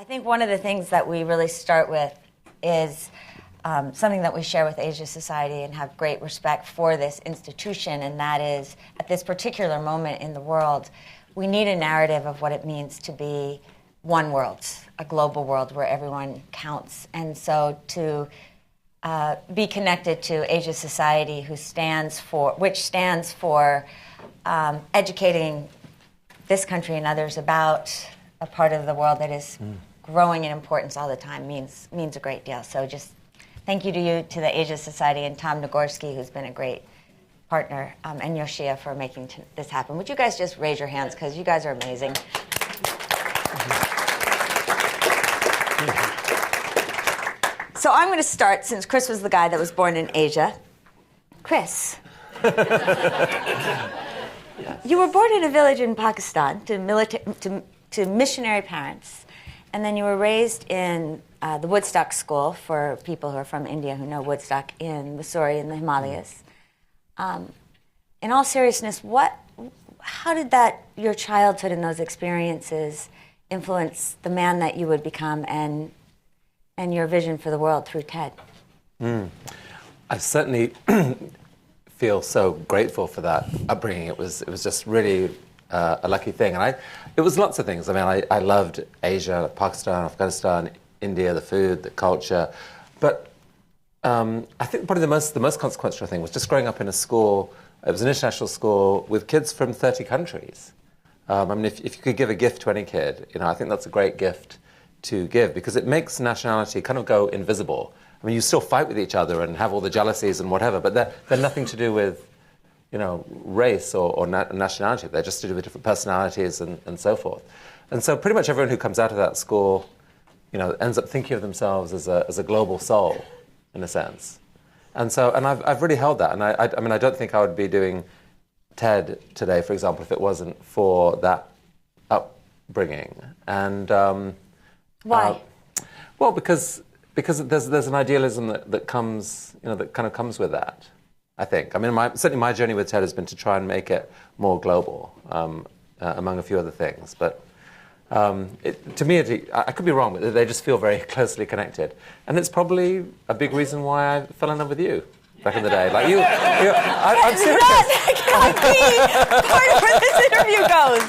I think one of the things that we really start with is something that we share with Asia Society and have great respect for this institution, and that is, at this particular moment in the world, we need a narrative of what it means to be one world, a global world where everyone counts. And so to be connected to Asia Society, which stands for educating this country and others about a part of the world that is growing in importance all the time, means a great deal. So just thank you to the Asia Society, and Tom Nagorski, who's been a great partner, and Yoshia for making this happen. Would you guys just raise your hands, because you guys are amazing. So I'm going to start, since Chris was the guy that was born in Asia. Chris. You were born in a village in Pakistan to missionary parents, and then you were raised in the Woodstock School, for people who are from India who know Woodstock, in Missouri in the Himalayas. In all seriousness, how did your childhood and those experiences influence the man that you would become and your vision for the world through TED? I certainly feel so grateful for that upbringing. It was just really a lucky thing, and it was lots of things. I mean, I loved Asia, Pakistan, Afghanistan, India, the food, the culture, but I think probably the most consequential thing was just growing up in a school. It was an international school with kids from 30 countries. I mean, if you could give a gift to any kid, I think that's a great gift to give, because it makes nationality kind of go invisible. I mean, you still fight with each other and have all the jealousies and whatever, but they're nothing to do with, race or nationality. They're just to do with different personalities and so forth. And so pretty much everyone who comes out of that school, ends up thinking of themselves as a global soul, in a sense. And I've really held that. And I mean, I don't think I would be doing TED today, for example, if it wasn't for that upbringing. And why? Well, because there's an idealism that comes, that kind of comes with that, I think. I mean, certainly my journey with TED has been to try and make it more global, among a few other things. But to me, I could be wrong, but they just feel very closely connected. And it's probably a big reason why I fell in love with you back in the day. Like I'm serious. That can't be part of where this interview goes.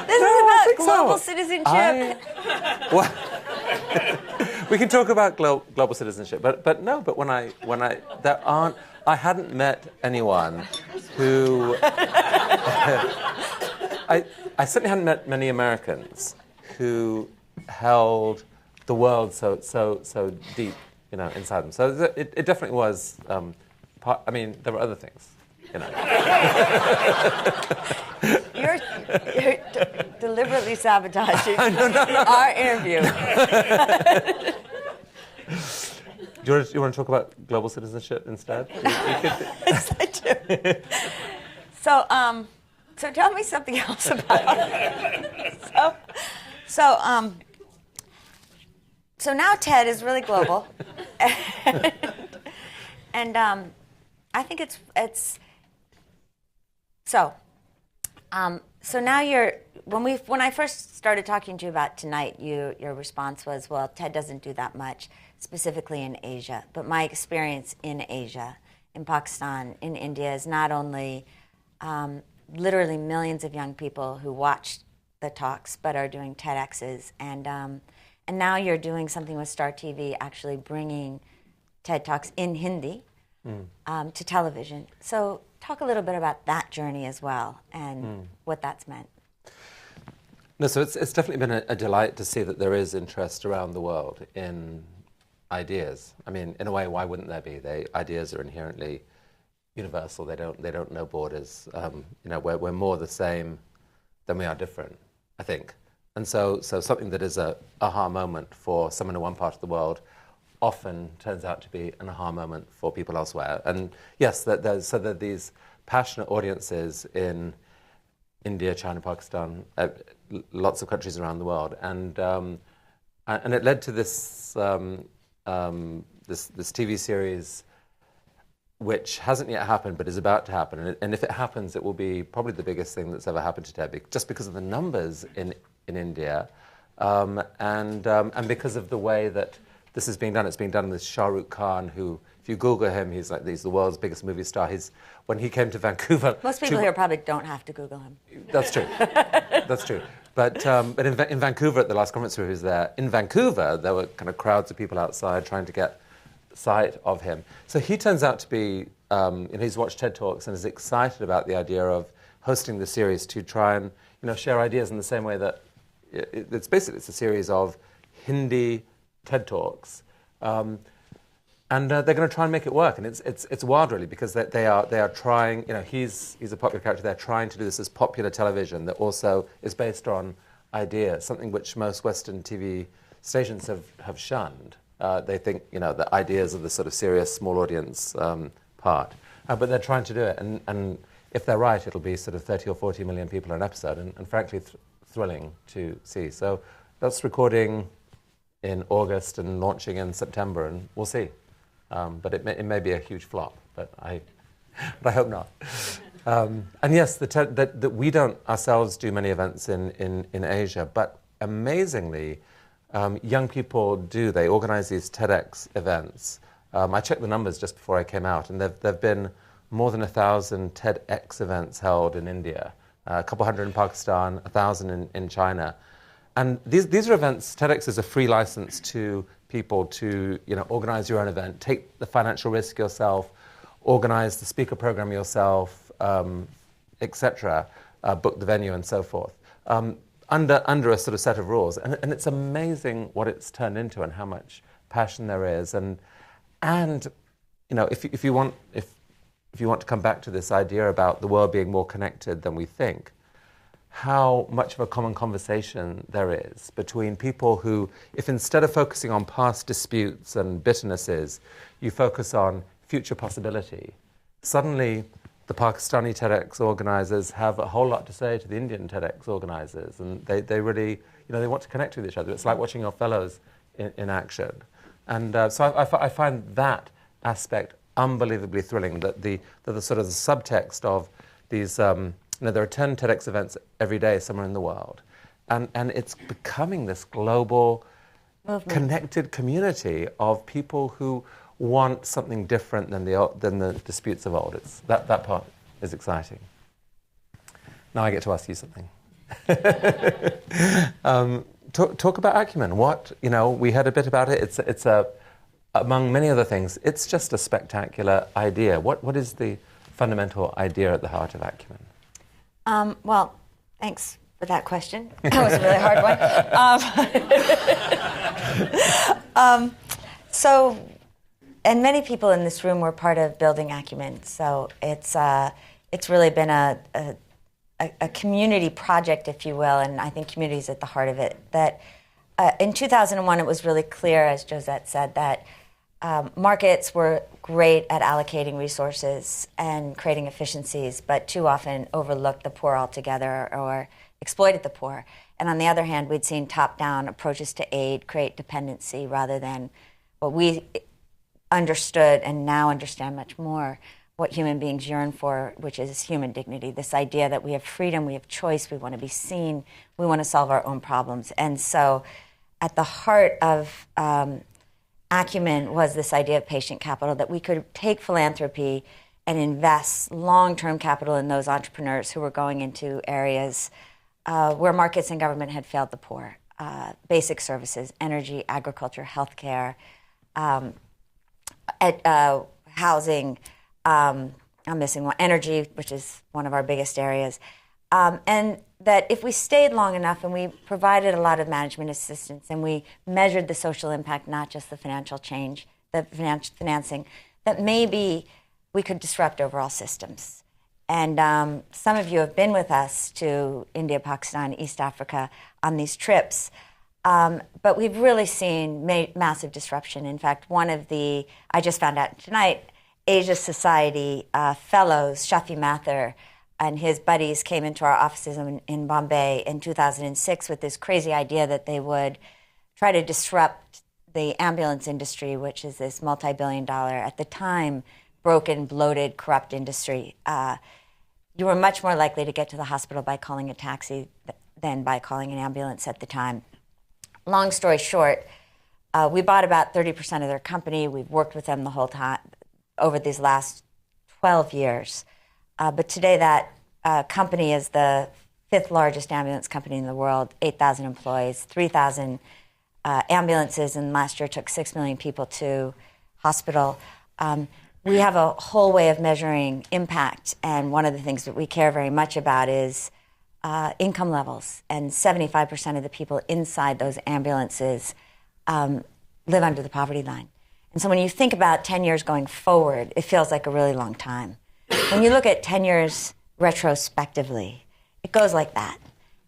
This is about global citizenship. We can talk about global citizenship, but when I hadn't met anyone who I certainly hadn't met many Americans who held the world so deep, inside them. So it definitely was. I mean, there were other things. You're deliberately sabotaging our interview. Do you want to talk about global citizenship instead? Yes, I do. So tell me something else about it. So now TED is really global, and I think it's. So now when I first started talking to you about tonight, your response was, well, TED doesn't do that much, specifically in Asia. But my experience in Asia, in Pakistan, in India, is not only literally millions of young people who watch the talks, but are doing TEDx's, and now you're doing something with Star TV, actually bringing TED Talks in Hindi to television. So talk a little bit about that journey as well, and what that's meant. No, so it's definitely been a delight to see that there is interest around the world in ideas. I mean, in a way, why wouldn't there be? Ideas are inherently universal. They don't know borders. We're more the same than we are different, I think. And so something that is a aha moment for someone in one part of the world often turns out to be an aha moment for people elsewhere. And yes, there are these passionate audiences in India, China, Pakistan, lots of countries around the world, and it led to this this TV series which hasn't yet happened but is about to happen. And if it happens, it will be probably the biggest thing that's ever happened to TED, just because of the numbers in India, and because of the way that this is being done. It's being done with Shah Rukh Khan, who, if you Google him, he's the world's biggest movie star. When he came to Vancouver... Most people here probably don't have to Google him. That's true. That's true. But in Vancouver, at the last conference where he was there, in Vancouver, there were kind of crowds of people outside trying to get sight of him. So he turns out to be, he's watched TED Talks and is excited about the idea of hosting the series to try and share ideas in the same way that it's a series of Hindi TED Talks, and they're going to try and make it work. And it's wild, really, because they are trying. He's a popular character. They're trying to do this as popular television that also is based on ideas, something which most Western TV stations have shunned. They think, the ideas of the sort of serious small audience part. But they're trying to do it. And if they're right, it'll be sort of 30 or 40 million people an episode, and frankly, thrilling to see. So that's recording in August and launching in September, and we'll see. But it may be a huge flop, but I hope not. And yes, that we don't ourselves do many events in Asia, but amazingly, young people do. They organize these TEDx events. I checked the numbers just before I came out, and there've been more than 1,000 TEDx events held in India, a couple hundred in Pakistan, 1,000 in China. And these are events. TEDx is a free license to people to organize your own event, take the financial risk yourself, organize the speaker program yourself, etc., book the venue and so forth. Under a sort of set of rules, and it's amazing what it's turned into and how much passion there is, and if you want to come back to this idea about the world being more connected than we think, how much of a common conversation there is between people who, if instead of focusing on past disputes and bitternesses, you focus on future possibility, suddenly the Pakistani TEDx organizers have a whole lot to say to the Indian TEDx organizers, and they really, they want to connect with each other. It's like watching your fellows in action. And so I find that aspect unbelievably thrilling, that the sort of the subtext of these, there are 10 TEDx events every day somewhere in the world, and it's becoming this global, connected community of people who want something different than the disputes of old. That part is exciting. Now I get to ask you something. Talk about Acumen. We heard a bit about it. It's among many other things, it's just a spectacular idea. What is the fundamental idea at the heart of Acumen? Well, thanks for that question. That was a really hard one. And many people in this room were part of building Acumen, so it's really been a community project, if you will, and I think community is at the heart of it. That in 2001, it was really clear, as Josette said, that markets were great at allocating resources and creating efficiencies, but too often overlooked the poor altogether or exploited the poor. And on the other hand, we'd seen top-down approaches to aid create dependency rather than what we understood and now understand much more, what human beings yearn for, which is human dignity, this idea that we have freedom, we have choice, we want to be seen, we want to solve our own problems. And so at the heart of Acumen was this idea of patient capital, that we could take philanthropy and invest long-term capital in those entrepreneurs who were going into areas where markets and government had failed the poor. Basic services, energy, agriculture, healthcare, housing, I'm missing one, energy, which is one of our biggest areas. And that if we stayed long enough and we provided a lot of management assistance and we measured the social impact, not just the financial change, the financing, that maybe we could disrupt overall systems. And some of you have been with us to India, Pakistan, East Africa on these trips. But we've really seen massive disruption. In fact, I just found out tonight, Asia Society fellows, Shafi Mathur, and his buddies came into our offices in Bombay in 2006 with this crazy idea that they would try to disrupt the ambulance industry, which is this multi-billion-dollar, at the time, broken, bloated, corrupt industry. You were much more likely to get to the hospital by calling a taxi than by calling an ambulance at the time. Long story short, we bought about 30% of their company. We've worked with them the whole time over these last 12 years. But today that company is the 5th largest ambulance company in the world, 8,000 employees, 3,000 ambulances, and last year took 6 million people to hospital. We have a whole way of measuring impact, and one of the things that we care very much about is income levels. And 75% of the people inside those ambulances live under the poverty line. And so when you think about 10 years going forward, it feels like a really long time. When you look at 10 years retrospectively, it goes like that.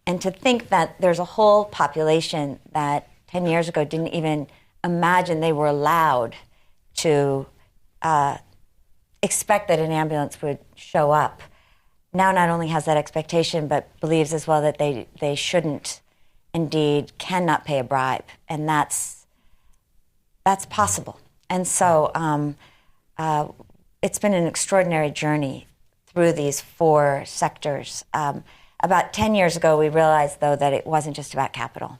And to think that there's a whole population that 10 years ago didn't even imagine they were allowed to expect that an ambulance would show up, now not only has that expectation, but believes as well that they shouldn't, indeed, cannot pay a bribe. And that's possible. And so it's been an extraordinary journey through these 4 sectors. About 10 years ago, we realized, though, that it wasn't just about capital.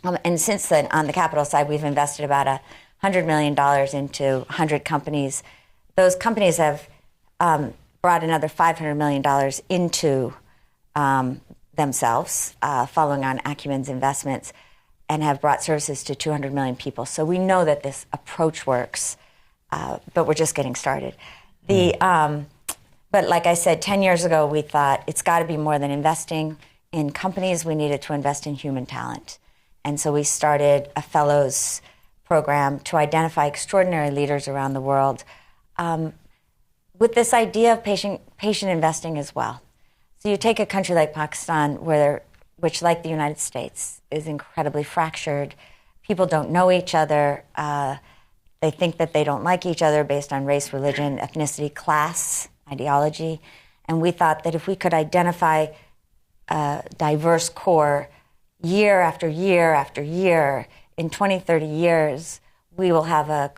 And since then, on the capital side, we've invested about $100 million into 100 companies. Those companies have brought another $500 million into themselves, following on Acumen's investments, and have brought services to 200 million people. So we know that this approach works, but we're just getting started. But like I said, 10 years ago, we thought it's got to be more than investing in companies. We needed to invest in human talent. And so we started a fellows program to identify extraordinary leaders around the world with this idea of patient investing as well. So you take a country like Pakistan, which, like the United States, is incredibly fractured. People don't know each other. They think that they don't like each other based on race, religion, ethnicity, class, ideology. And we thought that if we could identify a diverse core year after year after year, in 20, 30 years, we will have a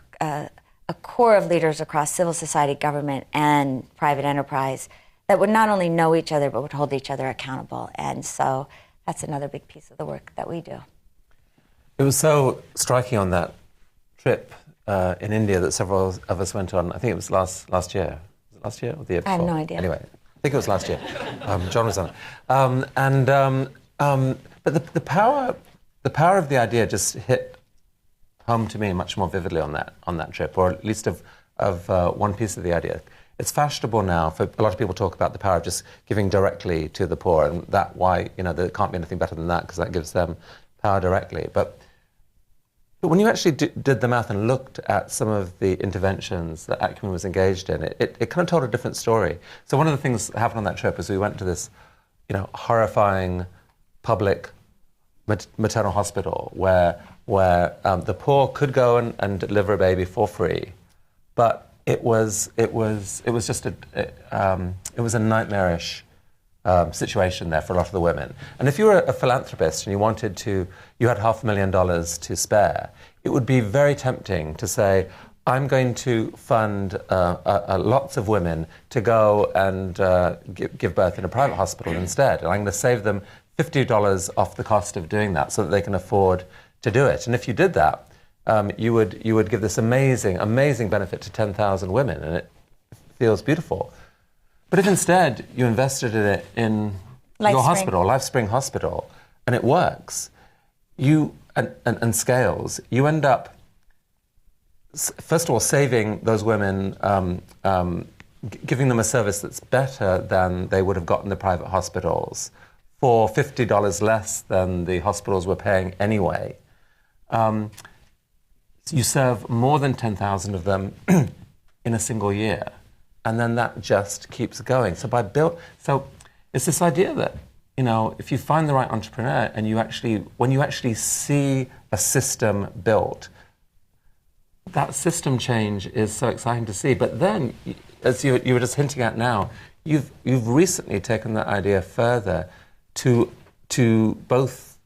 core of leaders across civil society, government, and private enterprise that would not only know each other, but would hold each other accountable. And so that's another big piece of the work that we do. It was so striking on that trip in India that several of us went on. I think it was last year. Was it last year or the year before? I have no idea. Anyway, I think it was last year. John was on it. But the power of the idea just hit home to me much more vividly on that trip, or at least of one piece of the idea. It's fashionable now for a lot of people talk about the power of just giving directly to the poor, and that why there can't be anything better than that because that gives them power directly. But when you actually did the math and looked at some of the interventions that Acumen was engaged in, it kind of told a different story. So one of the things that happened on that trip was we went to this, horrifying public maternal hospital where the poor could go and deliver a baby for free, but it was just a nightmarish situation there for a lot of the women. And if you were a philanthropist and you had $500,000 to spare, it would be very tempting to say, I'm going to fund lots of women to go and give birth in a private hospital instead, and I'm going to save them $50 off the cost of doing that so that they can afford to do it. And if you did that, you would give this amazing benefit to 10,000 women, and it feels beautiful. But if instead you invested in it in your hospital, LifeSpring Hospital, and it works, and scales, you end up, first of all, saving those women, giving them a service that's better than they would have got in the private hospitals for $50 less than the hospitals were paying anyway. You serve more than 10,000 of them in a single year, and then that just keeps going. So it's this idea that if you find the right entrepreneur and when you actually see a system built, that system change is so exciting to see. But then, as you were just hinting at now, you've recently taken that idea further to both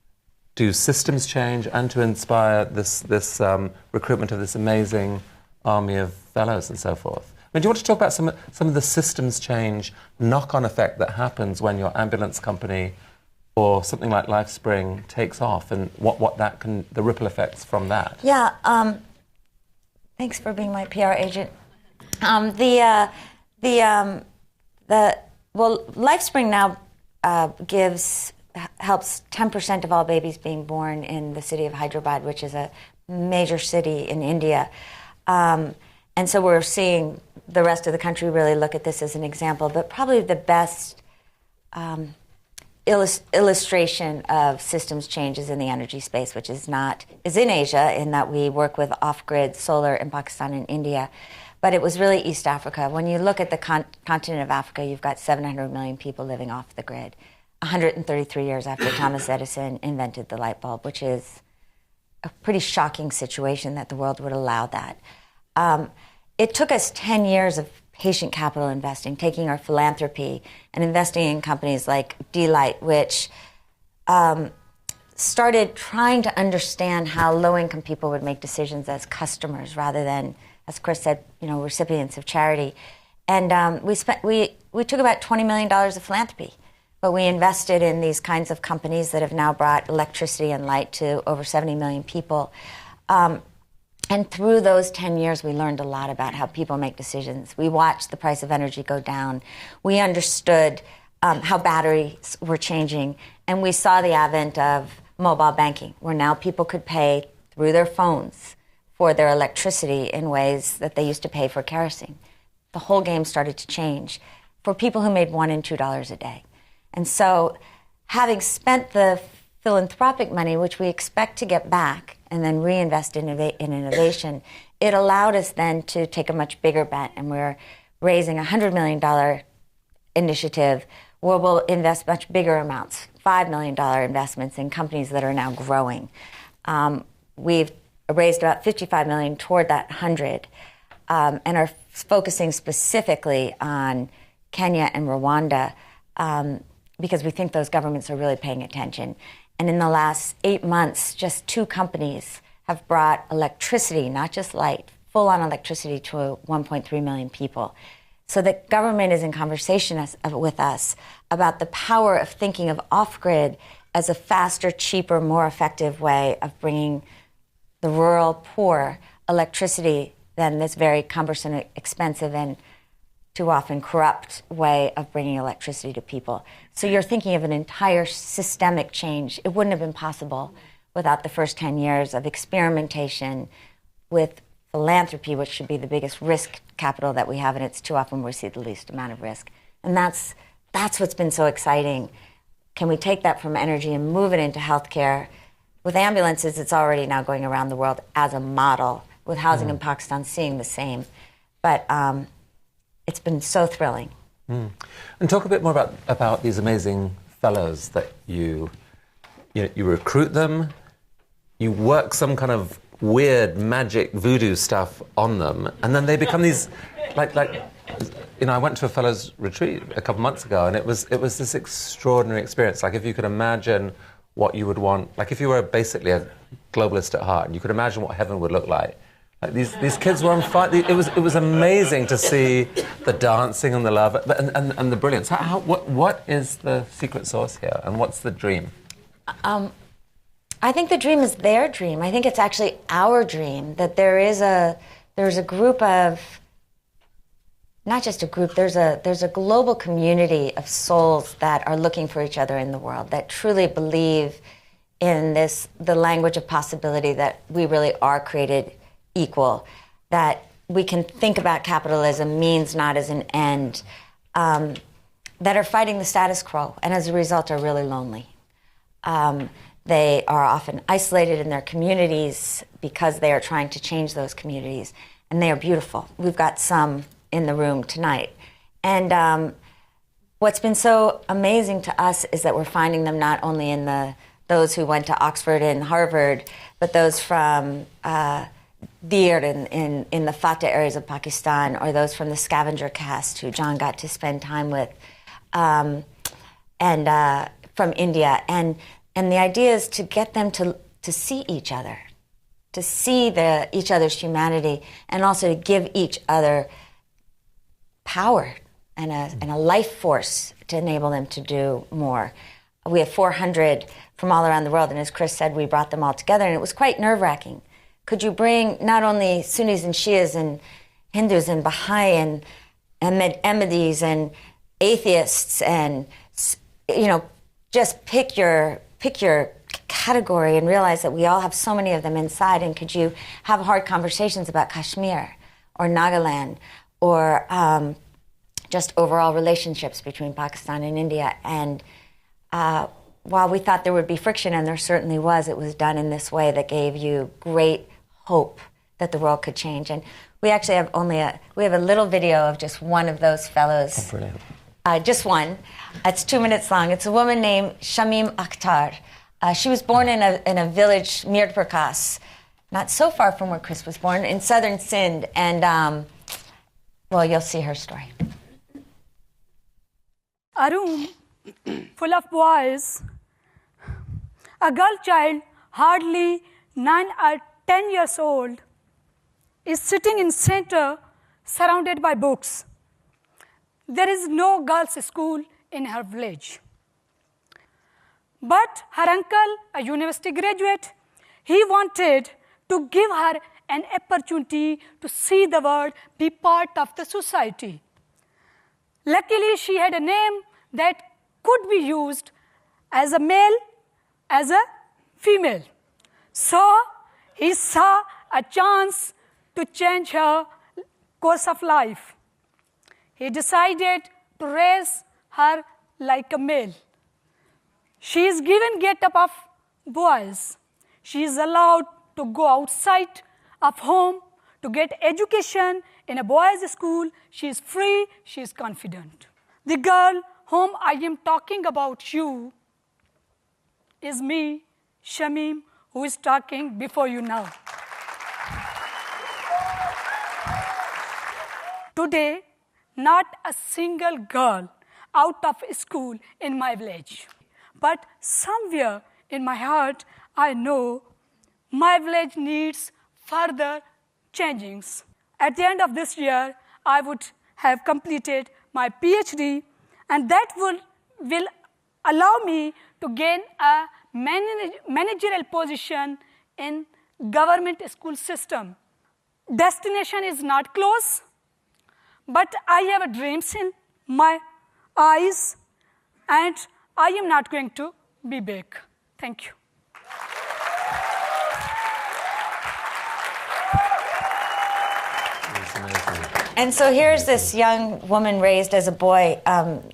do systems change and to inspire this recruitment of this amazing army of fellows and so forth. mean, do you want to talk about some of the systems change, knock-on effect that happens when your ambulance company or something like LifeSpring takes off, and what that can, the ripple effects from that? Yeah, thanks for being my PR agent. LifeSpring now helps 10% of all babies being born in the city of Hyderabad, which is a major city in India. And so we're seeing the rest of the country really look at this as an example, but probably the best illustration of systems changes in the energy space, which is in Asia, in that we work with off-grid solar in Pakistan and India. But it was really East Africa. When you look at the continent of Africa, you've got 700 million people living off the grid, 133 years after Thomas Edison invented the light bulb, which is a pretty shocking situation that the world would allow that. It took us 10 years of patient capital investing, taking our philanthropy and investing in companies like D-Light, which started trying to understand how low-income people would make decisions as customers rather than, as Chris said, recipients of charity. And we took about $20 million of philanthropy, but we invested in these kinds of companies that have now brought electricity and light to over 70 million people. And through those 10 years, we learned a lot about how people make decisions. We watched the price of energy go down. We understood how batteries were changing. And we saw the advent of mobile banking, where now people could pay through their phones for their electricity in ways that they used to pay for kerosene. The whole game started to change for people who made $1 and $2 a day. And so having spent the philanthropic money, which we expect to get back and then reinvest in innovation, it allowed us then to take a much bigger bet. And we're raising a $100 million initiative where we'll invest much bigger amounts, $5 million investments in companies that are now growing. We've raised about $55 million toward that 100 and are focusing specifically on Kenya and Rwanda because we think those governments are really paying attention. And in the last 8 months, just 2 companies have brought electricity, not just light, full-on electricity to 1.3 million people. So the government is in conversation with us about the power of thinking of off-grid as a faster, cheaper, more effective way of bringing the rural poor electricity than this very cumbersome, expensive, and too often corrupt way of bringing electricity to people. So you're thinking of an entire systemic change. It wouldn't have been possible without the first 10 years of experimentation with philanthropy, which should be the biggest risk capital that we have, and it's too often we see the least amount of risk. And that's what's been so exciting. Can we take that from energy and move it into healthcare? With ambulances, it's already now going around the world as a model, with housing in Pakistan seeing the same. But it's been so thrilling. And talk a bit more about these amazing fellows that you recruit them, you work some kind of weird magic voodoo stuff on them, and then they become these, I went to a fellows retreat a couple months ago, and it was this extraordinary experience. Like, if you could imagine what you would want, like if you were basically a globalist at heart, and you could imagine what heaven would look like. Like these kids were on fire. It was amazing to see the dancing and the love and the brilliance. What is the secret sauce here, and what's the dream? I think the dream is their dream. I think it's actually our dream that there's a group of, not just a group. There's a global community of souls that are looking for each other in the world, that truly believe in the language of possibility, that we really are created equal, that we can think about capitalism means not as an end, that are fighting the status quo, and as a result are really lonely. They are often isolated in their communities because they are trying to change those communities, and they are beautiful. We've got some in the room tonight. And what's been so amazing to us is that we're finding them not only in those who went to Oxford and Harvard, but those from Dir in the Fateh areas of Pakistan, or those from the scavenger caste who John got to spend time with, and from India. And the idea is to get them to see each other, to see each other's humanity, and also to give each other power and a life force to enable them to do more. We have 400 from all around the world, and as Chris said, we brought them all together, and it was quite nerve-wracking. Could you bring not only Sunnis and Shias and Hindus and Baha'i and Ahmadis and atheists and, just pick your category and realize that we all have so many of them inside, and could you have hard conversations about Kashmir or Nagaland or just overall relationships between Pakistan and India. And while we thought there would be friction, and there certainly was, it was done in this way that gave you great hope that the world could change. And we actually have we have a little video of just one of those fellows. Oh, brilliant. Just one. It's 2 minutes long. It's a woman named Shamim Akhtar. She was born in a village, Mirdprakas, not so far from where Chris was born, in southern Sindh. And, you'll see her story. A room full of boys. A girl child, hardly 9 or 10 years old, is sitting in center, surrounded by books. There is no girls' school in her village. But her uncle, a university graduate, he wanted to give her an opportunity to see the world, be part of the society. Luckily, she had a name that could be used as a male, as a female. So he saw a chance to change her course of life. He decided to raise her like a male. She is given get-up of boys. She is allowed to go outside of home to get education in a boys' school. She is free, she is confident. The girl whom I am talking about you is me, Shamim, who is talking before you now. Today, not a single girl out of school in my village. But somewhere in my heart, I know my village needs further changings. At the end of this year, I would have completed my PhD, and that will allow me to gain a managerial position in government school system. Destination is not close, but I have a dreams in my eyes, and I am not going to be big. Thank you. And so here's this young woman raised as a boy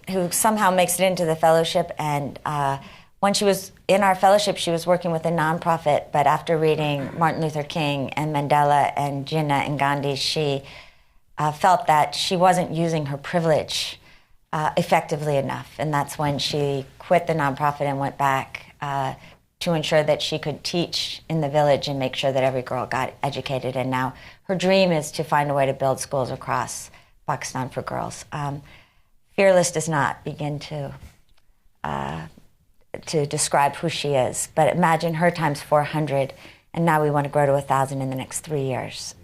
who somehow makes it into the fellowship. And when she was in our fellowship, she was working with a nonprofit. But after reading Martin Luther King and Mandela and Jinnah and Gandhi, she felt that she wasn't using her privilege effectively enough. And that's when she quit the nonprofit and went back to ensure that she could teach in the village and make sure that every girl got educated. And now her dream is to find a way to build schools across Pakistan for girls. Fearless does not begin to describe who she is, but imagine her times 400, and now we want to grow to 1,000 in the next 3 years.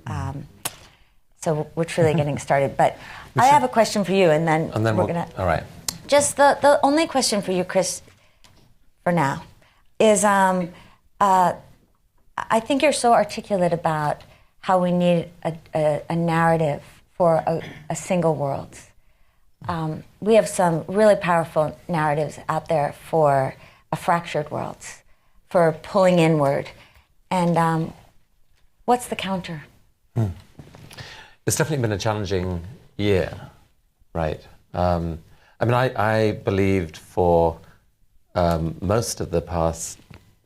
So we're truly getting started. But I have a question for you, and then we're going to... All right. Just the only question for you, Chris, for now, is I think you're so articulate about how we need a narrative for a single world. We have some really powerful narratives out there for a fractured world, for pulling inward. And what's the counter? It's definitely been a challenging year, right? I believed for most of the past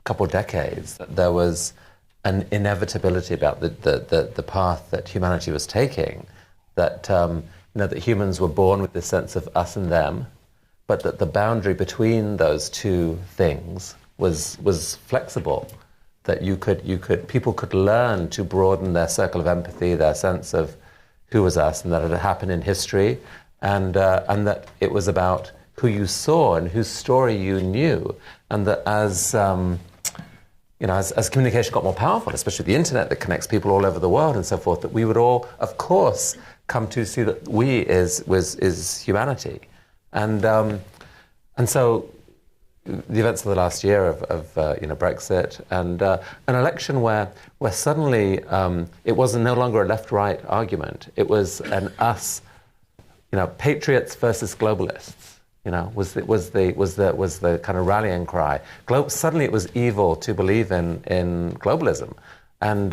couple decades that there was an inevitability about the path that humanity was taking, that that humans were born with this sense of us and them, but that the boundary between those two things was flexible, that people could learn to broaden their circle of empathy, their sense of who was us, and that it had happened in history, and that it was about who you saw and whose story you knew, and that as communication got more powerful, especially the internet that connects people all over the world and so forth, that we would all, of course, come to see that we is humanity. And so the events of the last year of Brexit and an election where suddenly it was no longer a left-right argument. It was an us, patriots versus globalists. Was the kind of rallying cry. Suddenly it was evil to believe in globalism, and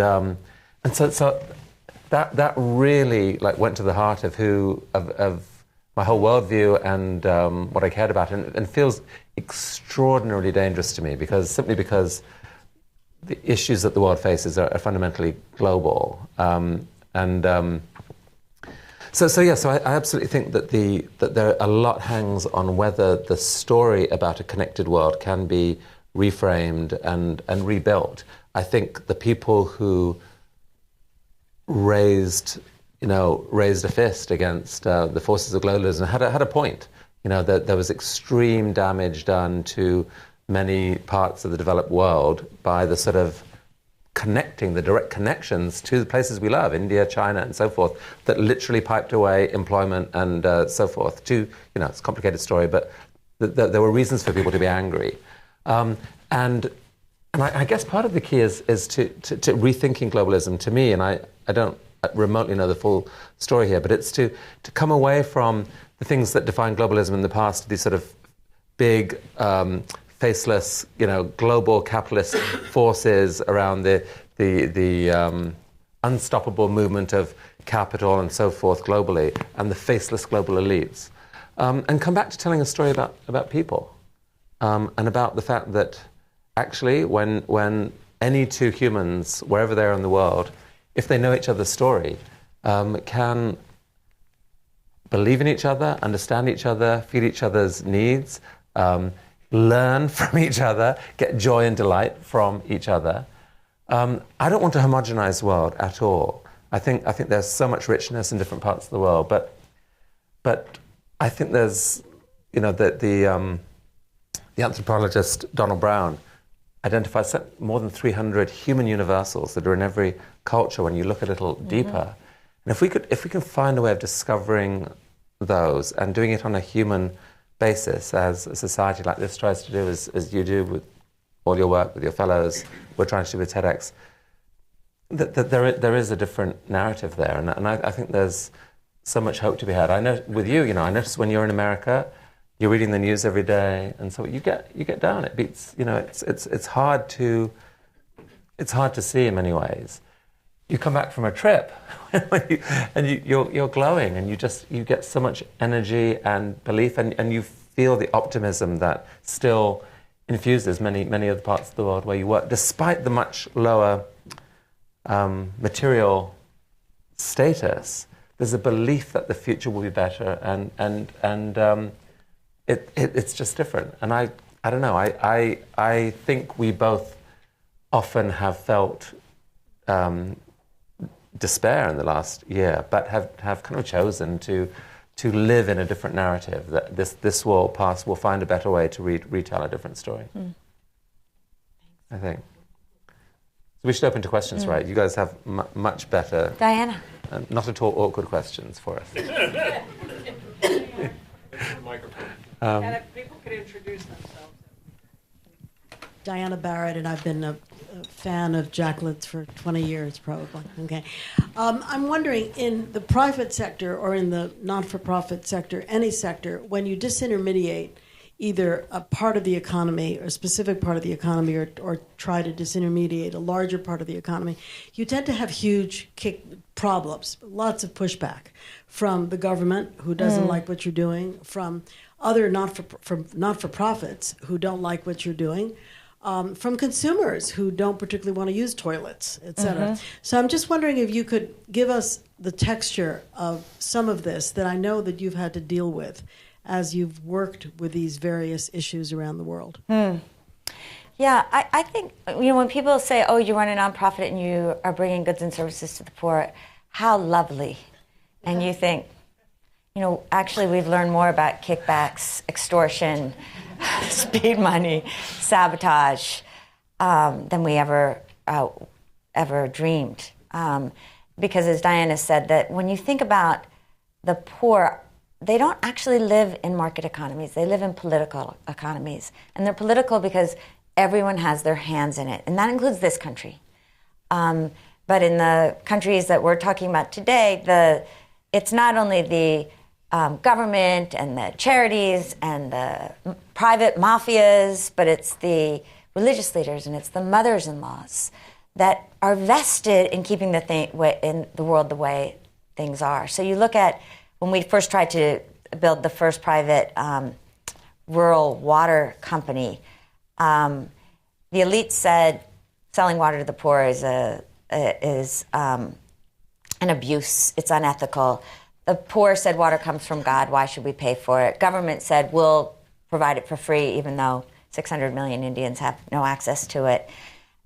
so that really went to the heart of my whole worldview and what I cared about, and feels extraordinarily dangerous to me simply because the issues that the world faces are fundamentally global, So I absolutely think that there a lot hangs on whether the story about a connected world can be reframed and rebuilt. I think the people who raised a fist against the forces of globalism had a point. That there was extreme damage done to many parts of the developed world by the sort of the direct connections to the places we love, India, China, and so forth, that literally piped away employment and so forth. It's a complicated story, but there were reasons for people to be angry. And I guess part of the key is to rethinking globalism to me, and I don't remotely know the full story here, but it's to come away from the things that defined globalism in the past, these sort of big, faceless, global capitalist forces around the unstoppable movement of capital and so forth globally, and the faceless global elites, and come back to telling a story about people, and about the fact that actually when any two humans, wherever they are in the world, if they know each other's story, can believe in each other, understand each other, feel each other's needs, learn from each other, get joy and delight from each other. I don't want a homogenized world at all. I think there's so much richness in different parts of the world, but I think there's, the anthropologist Donald Brown identifies more than 300 human universals that are in every culture when you look a little deeper. And if we can find a way of discovering those and doing it on a human basis, as a society like this tries to do, as you do with all your work, with your fellows, we're trying to do with TEDx, that there is a different narrative there. And I think there's so much hope to be had. I know with you, I notice when you're in America, you're reading the news every day, and so you get down. It beats, it's hard to see in many ways. You come back from a trip, you're glowing, and you get so much energy and belief, and you feel the optimism that still infuses many other parts of the world where you work, despite the much lower material status. There's a belief that the future will be better, and it's just different. And I don't know. I think we both often have felt despair in the last year, but have kind of chosen to live in a different narrative, that this will pass, we'll find a better way to retell a different story. I think. So we should open to questions, right? You guys have much better... Diana. Not at all awkward questions for us. Microphone. And if people could introduce themselves. Diana Barrett, and I've been a fan of Jacqueline's for 20 years, probably. Okay. I'm wondering, in the private sector or in the not-for-profit sector, any sector, when you disintermediate either a part of the economy or a specific part of the economy, or try to disintermediate a larger part of the economy, you tend to have huge problems, lots of pushback from the government, who doesn't like what you're doing, from other not-for-profits who don't like what you're doing, from consumers who don't particularly want to use toilets, et cetera. So I'm just wondering if you could give us the texture of some of this that I know that you've had to deal with as you've worked with these various issues around the world. Yeah, I think, when people say, oh, you run a nonprofit and you are bringing goods and services to the poor, how lovely. And you think, actually we've learned more about kickbacks, extortion, speed money, sabotage, than we ever dreamed. because as Diana said, that when you think about the poor, they don't actually live in market economies. They live in political economies. And they're political because everyone has their hands in it. And that includes this country. But in the countries that we're talking about today, it's not only the government and the charities and the private mafias, but it's the religious leaders and it's the mothers-in-laws that are vested in keeping in the world the way things are. So you look at when we first tried to build the first private rural water company, the elite said selling water to the poor is an abuse. It's unethical. The poor said water comes from God. Why should we pay for it? Government said we'll provide it for free, even though 600 million Indians have no access to it.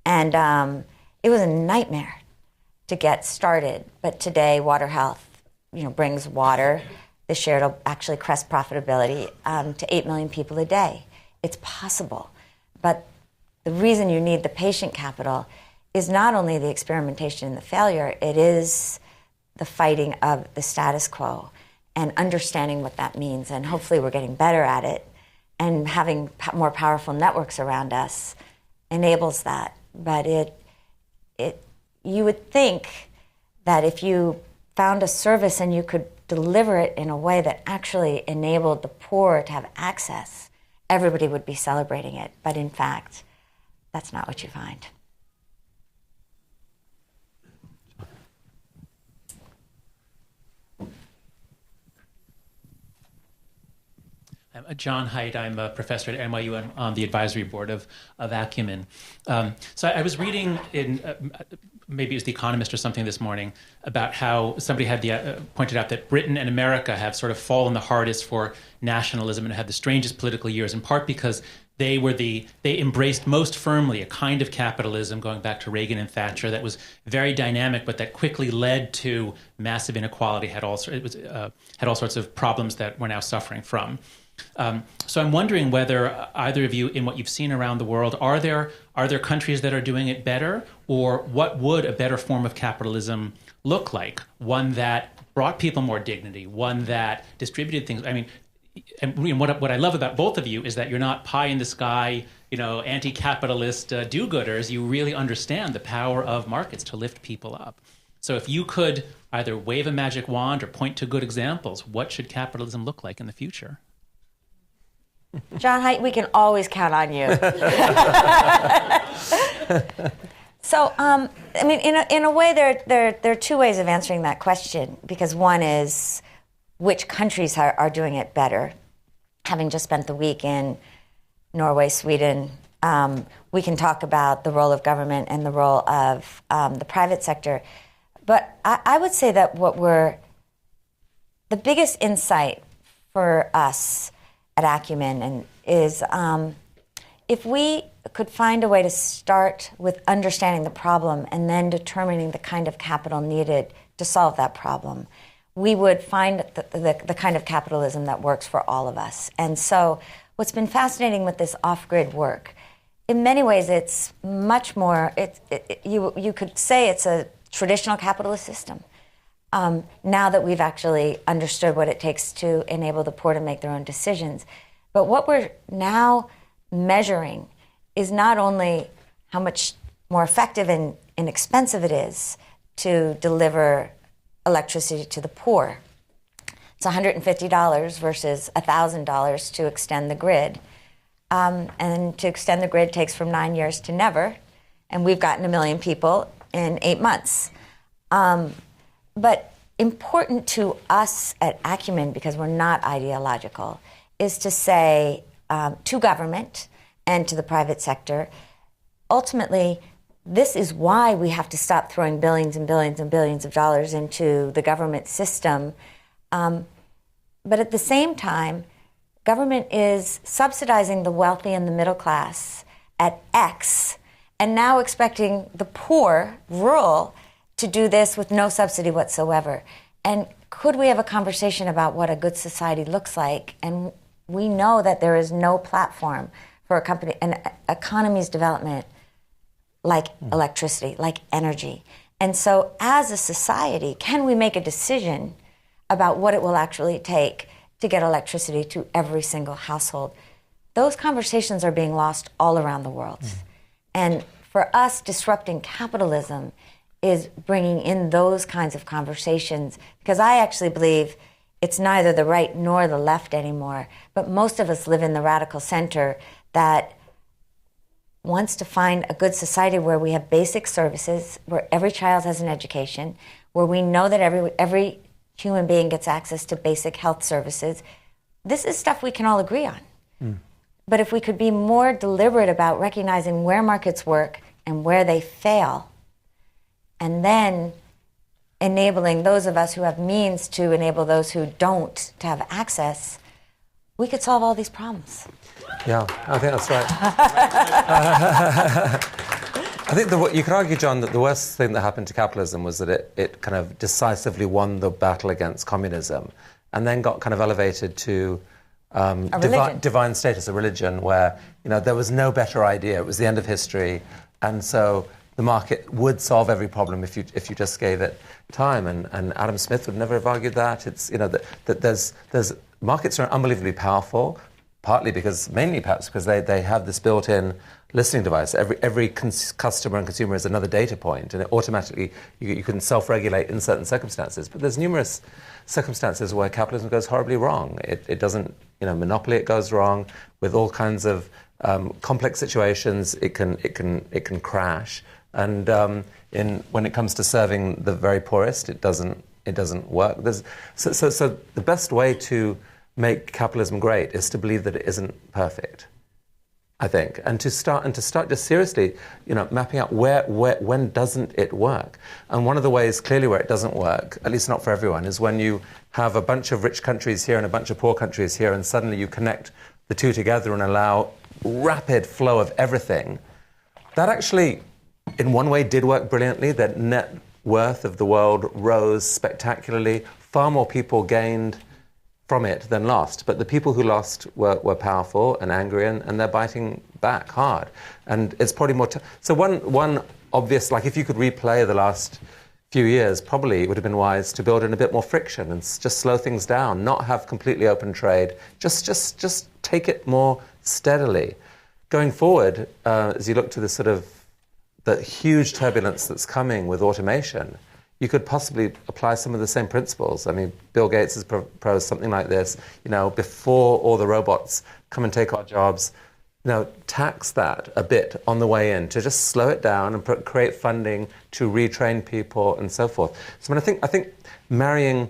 And it was a nightmare to get started. But today, Water Health, brings water. This year it'll actually crest profitability to 8 million people a day. It's possible. But the reason you need the patient capital is not only the experimentation and the failure, it is the fighting of the status quo and understanding what that means. And hopefully we're getting better at it. And having more powerful networks around us enables that. But you would think that if you found a service and you could deliver it in a way that actually enabled the poor to have access, everybody would be celebrating it. But in fact, that's not what you find. I'm John Haidt. I'm a professor at NYU and on the advisory board of Acumen. So I was reading in, maybe it was The Economist or something this morning, about how somebody had pointed out that Britain and America have sort of fallen the hardest for nationalism and had the strangest political years, in part because they embraced most firmly a kind of capitalism going back to Reagan and Thatcher that was very dynamic, but that quickly led to massive inequality, had all sorts of problems that we're now suffering from. So I'm wondering whether either of you, in what you've seen around the world, are there countries that are doing it better, or what would a better form of capitalism look like? One that brought people more dignity, one that distributed things. I mean, and what I love about both of you is that you're not pie in the sky, anti-capitalist do-gooders. You really understand the power of markets to lift people up. So if you could either wave a magic wand or point to good examples, what should capitalism look like in the future? John Haidt, we can always count on you. So, in a way, there are two ways of answering that question, because one is which countries are doing it better. Having just spent the week in Norway, Sweden, we can talk about the role of government and the role of the private sector. But I would say that the biggest insight for us at Acumen is if we could find a way to start with understanding the problem and then determining the kind of capital needed to solve that problem, we would find the kind of capitalism that works for all of us. And so what's been fascinating with this off-grid work, in many ways it's much more, you could say it's a traditional capitalist system. Now that we've actually understood what it takes to enable the poor to make their own decisions. But what we're now measuring is not only how much more effective and inexpensive it is to deliver electricity to the poor. It's $150 versus $1,000 to extend the grid. And to extend the grid takes from 9 years to never. And we've gotten 1 million people in 8 months. But important to us at Acumen, because we're not ideological, is to say to government and to the private sector, ultimately, this is why we have to stop throwing billions and billions and billions of dollars into the government system. But at the same time, government is subsidizing the wealthy and the middle class at X, and now expecting the poor, rural, to do this with no subsidy whatsoever. And could we have a conversation about what a good society looks like? And we know that there is no platform for an economy's development like electricity, like energy. And so as a society, can we make a decision about what it will actually take to get electricity to every single household? Those conversations are being lost all around the world. And for us, disrupting capitalism is bringing in those kinds of conversations, because I actually believe it's neither the right nor the left anymore, but most of us live in the radical center that wants to find a good society where we have basic services, where every child has an education, where we know that every human being gets access to basic health services. This is stuff we can all agree on. But if we could be more deliberate about recognizing where markets work and where they fail, and then enabling those of us who have means to enable those who don't to have access, we could solve all these problems. Yeah, I think that's right. I think you could argue, John, that the worst thing that happened to capitalism was that it kind of decisively won the battle against communism and then got kind of elevated to divine status, a religion where, there was no better idea. It was the end of history. And so the market would solve every problem if you just gave it time. And Adam Smith would never have argued that. It's, that there's markets are unbelievably powerful, mainly perhaps because they have this built-in listening device. Every customer and consumer is another data point, and it automatically, you can self-regulate in certain circumstances. But there's numerous circumstances where capitalism goes horribly wrong. It doesn't, monopoly, it goes wrong with all kinds of complex situations. It can crash. And when it comes to serving the very poorest, it doesn't work. So the best way to make capitalism great is to believe that it isn't perfect, I think, and to start just seriously, mapping out when doesn't it work. And one of the ways clearly where it doesn't work, at least not for everyone, is when you have a bunch of rich countries here and a bunch of poor countries here, and suddenly you connect the two together and allow rapid flow of everything. That actually, in one way, did work brilliantly. That net worth of the world rose spectacularly. Far more people gained from it than lost. But the people who lost were powerful and angry, and they're biting back hard. And it's probably more... So one obvious, like if you could replay the last few years, probably it would have been wise to build in a bit more friction and just slow things down, not have completely open trade, just take it more steadily. Going forward, as you look to the huge turbulence that's coming with automation, you could possibly apply some of the same principles. I mean, Bill Gates has proposed something like this, before all the robots come and take our jobs, tax that a bit on the way in to just slow it down and create funding to retrain people and so forth. So I think marrying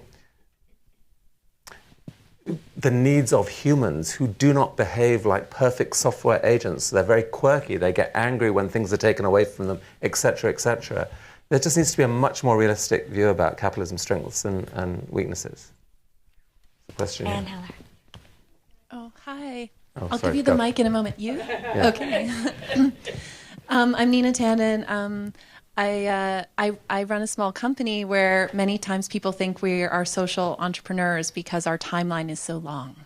the needs of humans who do not behave like perfect software agents, they're very quirky, they get angry when things are taken away from them, etc., etc. There just needs to be a much more realistic view about capitalism's strengths and weaknesses. Question. Anne Heller. Oh, hi. Oh, I'll sorry, give you the mic in a moment. You? Yeah. Okay. I'm Nina Tandon. I run a small company where many times people think we are social entrepreneurs because our timeline is so long.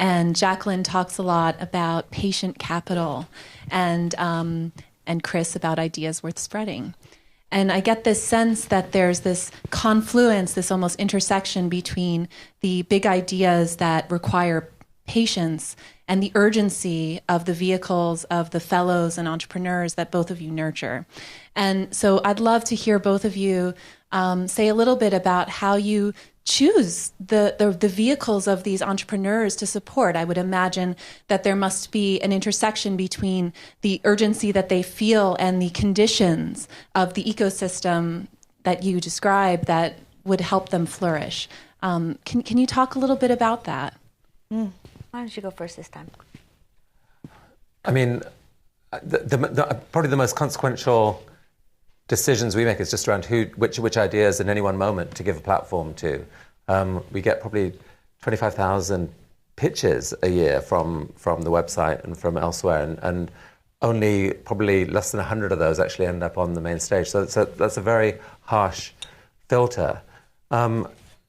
And Jacqueline talks a lot about patient capital, and Chris about ideas worth spreading. And I get this sense that there's this confluence, this almost intersection between the big ideas that require patience and the urgency of the vehicles of the fellows and entrepreneurs that both of you nurture. And so I'd love to hear both of you say a little bit about how you choose the vehicles of these entrepreneurs to support. I would imagine that there must be an intersection between the urgency that they feel and the conditions of the ecosystem that you describe that would help them flourish. Can you talk a little bit about that? Why don't you go first this time? I mean, probably the most consequential decisions we make is just around which ideas in any one moment to give a platform to. We get probably 25,000 pitches a year from the website and from elsewhere, and only probably less than 100 of those actually end up on the main stage. So that's a very harsh filter.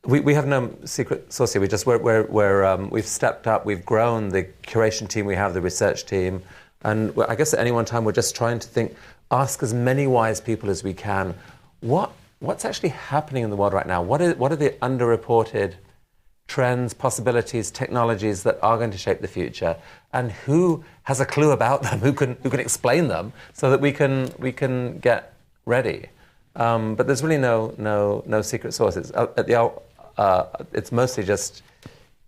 We have no secret sauce here. We've stepped up. We've grown the curation team. We have the research team, and I guess at any one time we're just trying to ask as many wise people as we can, what's actually happening in the world right now? What are the underreported trends, possibilities, technologies that are going to shape the future, and who has a clue about them? Who can explain them so that we can get ready? But there's really no secret sources. It's mostly just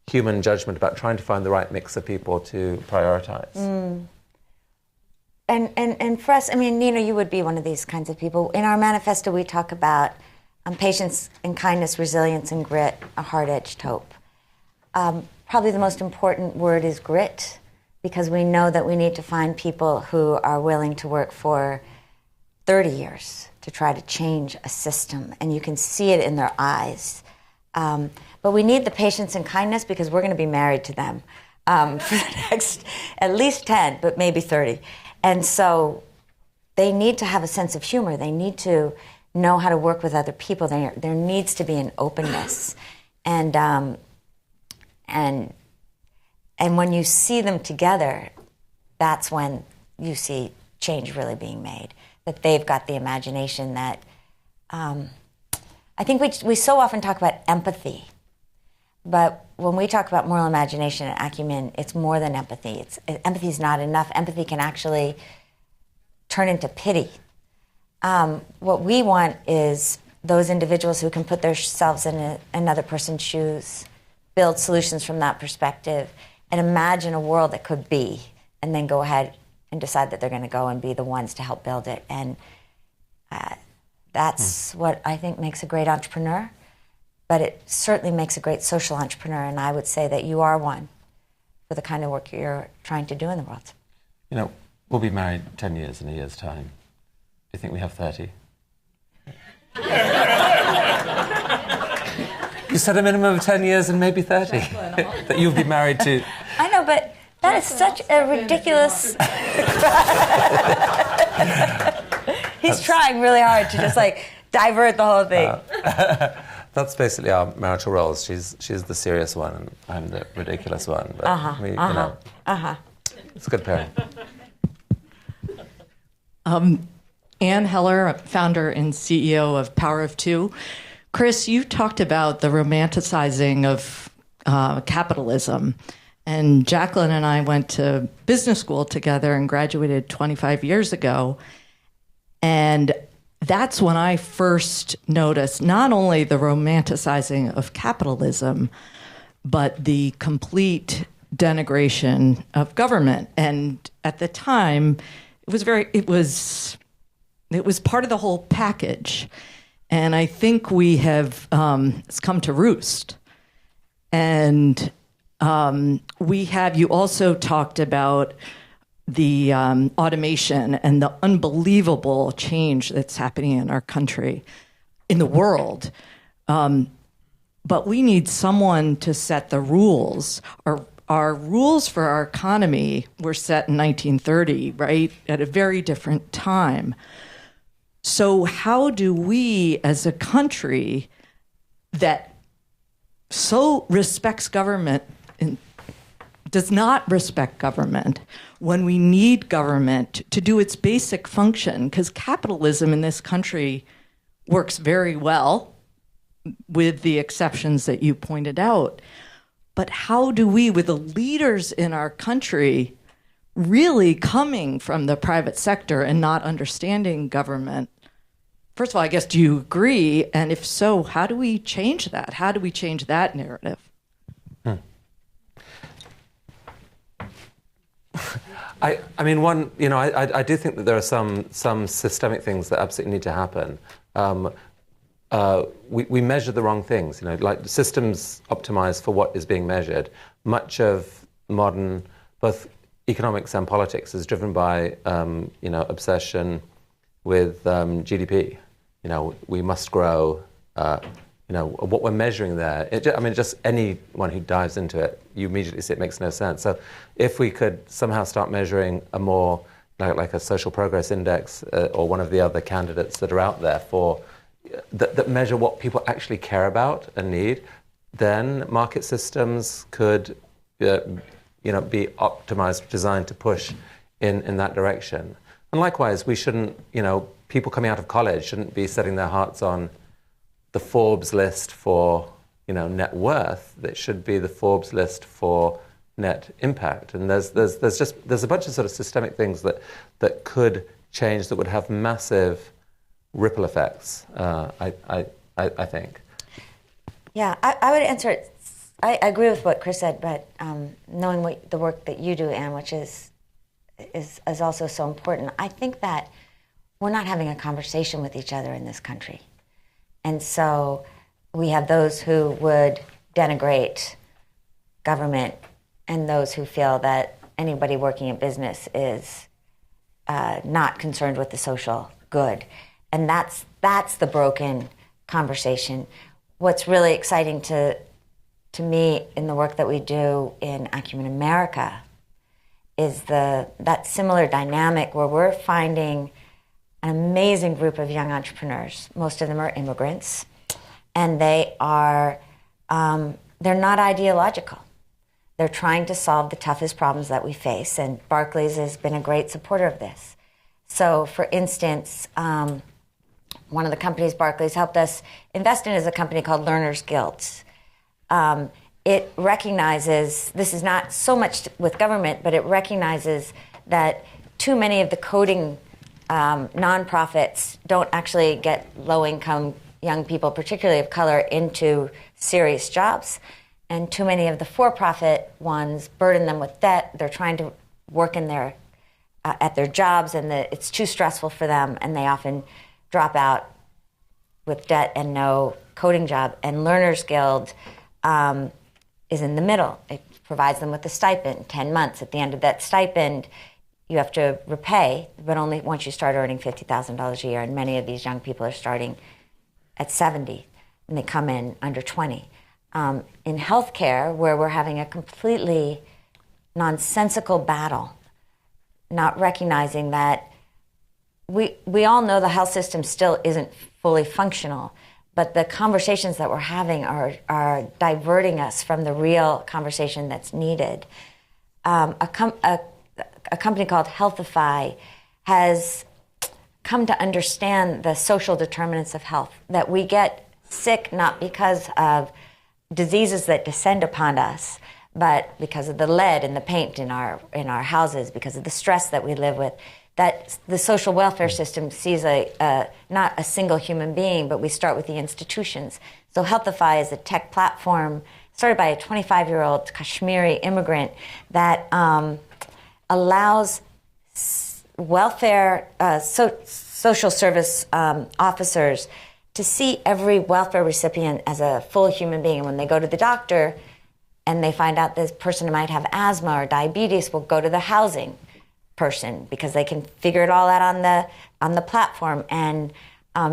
human judgment about trying to find the right mix of people to prioritize. And for us, I mean, Nina, you would be one of these kinds of people. In our manifesto, we talk about patience and kindness, resilience and grit, a hard-edged hope. Probably the most important word is grit, because we know that we need to find people who are willing to work for 30 years to try to change a system, and you can see it in their eyes. But we need the patience and kindness because we're going to be married to them for the next at least 10, but maybe 30. And so they need to have a sense of humor. They need to know how to work with other people. There needs to be an openness. And when you see them together, that's when you see change really being made. That they've got the imagination that... I think we so often talk about empathy. But when we talk about moral imagination at Acumen, it's more than empathy. Empathy is not enough. Empathy can actually turn into pity. What we want is those individuals who can put themselves in another person's shoes, build solutions from that perspective, and imagine a world that could be, and then go ahead and decide that they're going to go and be the ones to help build it. And that's what I think makes a great entrepreneur. But it certainly makes a great social entrepreneur, and I would say that you are one for the kind of work you're trying to do in the world. You know, we'll be married 10 years in a year's time. Do you think we have 30? You said a minimum of 10 years and maybe 30 that you'll be married to. I know, but that is such a ridiculous... He's trying really hard to just, divert the whole thing. That's basically our marital roles. She's the serious one, and I'm the ridiculous one. But it's a good pairing. Ann Heller, founder and CEO of Power of Two. Chris, you talked about the romanticizing of capitalism. And Jacqueline and I went to business school together and graduated 25 years ago. And that's when I first noticed not only the romanticizing of capitalism, but the complete denigration of government. And at the time, it was part of the whole package. And I think we have, it's come to roost. And you also talked about the automation and the unbelievable change that's happening in our country, in the world. But we need someone to set the rules. Our rules for our economy were set in 1930, right, at a very different time. So how do we, as a country that so respects government and does not respect government, when we need government to do its basic function, because capitalism in this country works very well, with the exceptions that you pointed out. But how do we, with the leaders in our country, really coming from the private sector and not understanding government? First of all, I guess, do you agree? And if so, how do we change that? How do we change that narrative? I mean, I do think that there are some systemic things that absolutely need to happen. We measure the wrong things, like systems optimize for what is being measured. Much of modern, both economics and politics, is driven by, obsession with GDP. We must grow. What we're measuring there, just anyone who dives into it, you immediately see it makes no sense. So if we could somehow start measuring a more, like a social progress index or one of the other candidates that are out there that measure what people actually care about and need, then market systems could be optimized, designed to push in that direction. And likewise, we shouldn't, people coming out of college shouldn't be setting their hearts on the Forbes list for, net worth. It should be the Forbes list for net impact. And there's a bunch of sort of systemic things that could change, that would have massive ripple effects, I think. Yeah, I would answer it. I agree with what Chris said, but knowing the work that you do, Anne, which is also so important, I think that we're not having a conversation with each other in this country. And so we have those who would denigrate government and those who feel that anybody working in business is not concerned with the social good. And that's the broken conversation. What's really exciting to me in the work that we do in Acumen America is that similar dynamic where we're finding an amazing group of young entrepreneurs. Most of them are immigrants, and they're not ideological. They're trying to solve the toughest problems that we face, and Barclays has been a great supporter of this. So, for instance, one of the companies Barclays helped us invest in is a company called Learners Guilds. It recognizes, this is not so much with government, but it recognizes that too many of the coding nonprofits don't actually get low-income young people, particularly of color, into serious jobs. And too many of the for-profit ones burden them with debt. They're trying to work in at their jobs, and it's too stressful for them, and they often drop out with debt and no coding job. And Learners Guild is in the middle. It provides them with a stipend, 10 months. At the end of that stipend, you have to repay, but only once you start earning $50,000 a year. And many of these young people are starting at 70, and they come in under 20. In healthcare, where we're having a completely nonsensical battle, not recognizing that we all know the health system still isn't fully functional, but the conversations that we're having are diverting us from the real conversation that's needed. A company called Healthify has come to understand the social determinants of health, that we get sick not because of diseases that descend upon us, but because of the lead in the paint in our houses, because of the stress that we live with. That the social welfare system sees not a single human being, but we start with the institutions. So Healthify is a tech platform started by a 25-year-old Kashmiri immigrant that allows welfare, social service officers to see every welfare recipient as a full human being. And when they go to the doctor and they find out this person might have asthma or diabetes, will go to the housing person because they can figure it all out on the platform and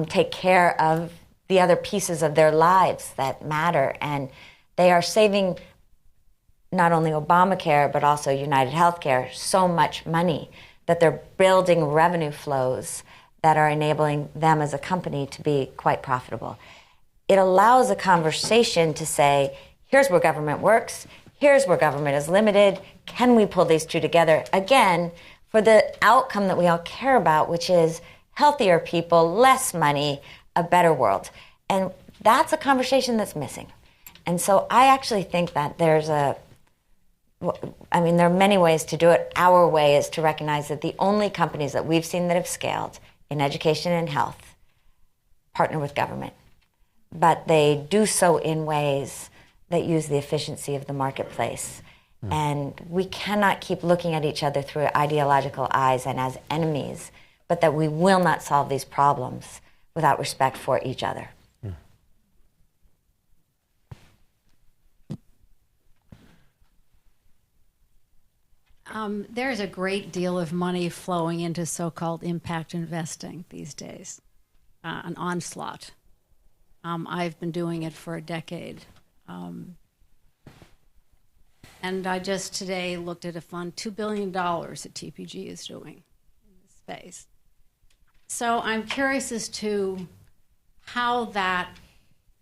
take care of the other pieces of their lives that matter. And they are saving not only Obamacare but also United Healthcare so much money that they're building revenue flows that are enabling them as a company to be quite profitable. It allows a conversation to say, here's where government works, here's where government is limited, can we pull these two together? Again, for the outcome that we all care about, which is healthier people, less money, a better world. And that's a conversation that's missing. And so I actually think that there are many ways to do it. Our way is to recognize that the only companies that we've seen that have scaled in education and health partner with government. But they do so in ways that use the efficiency of the marketplace. And we cannot keep looking at each other through ideological eyes and as enemies, but that we will not solve these problems without respect for each other. There's a great deal of money flowing into so-called impact investing these days, an onslaught. I've been doing it for a decade. And I just today looked at a fund, $2 billion that TPG is doing in this space. So I'm curious as to how that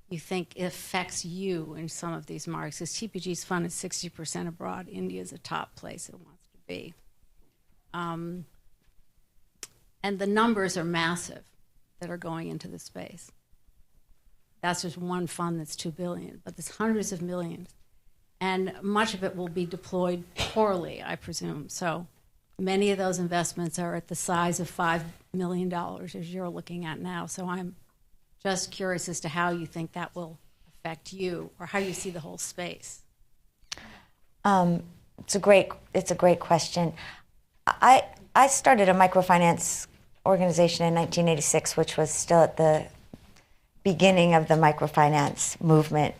you think affects you in some of these markets. Because TPG's fund is 60% abroad. India is a top place it wants to be. And the numbers are massive that are going into the space. That's just one fund that's $2 billion, but there's hundreds of millions. And much of it will be deployed poorly, I presume. So many of those investments are at the size of $5 million, as you're looking at now. So I'm just curious as to how you think that will affect you, or how you see the whole space. It's a great question. I started a microfinance organization in 1986, which was still at the beginning of the microfinance movement.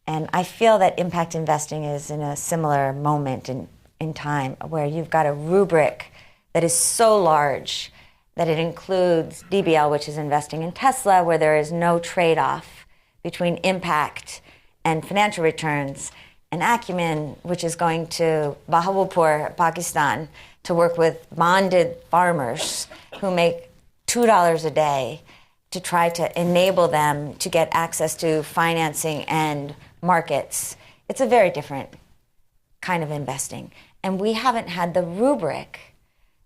And I feel that impact investing is in a similar moment in time, where you've got a rubric that is so large that it includes DBL, which is investing in Tesla, where there is no trade-off between impact and financial returns, and Acumen, which is going to Bahawalpur, Pakistan, to work with bonded farmers who make $2 a day to try to enable them to get access to financing and markets. It's a very different kind of investing. And we haven't had the rubric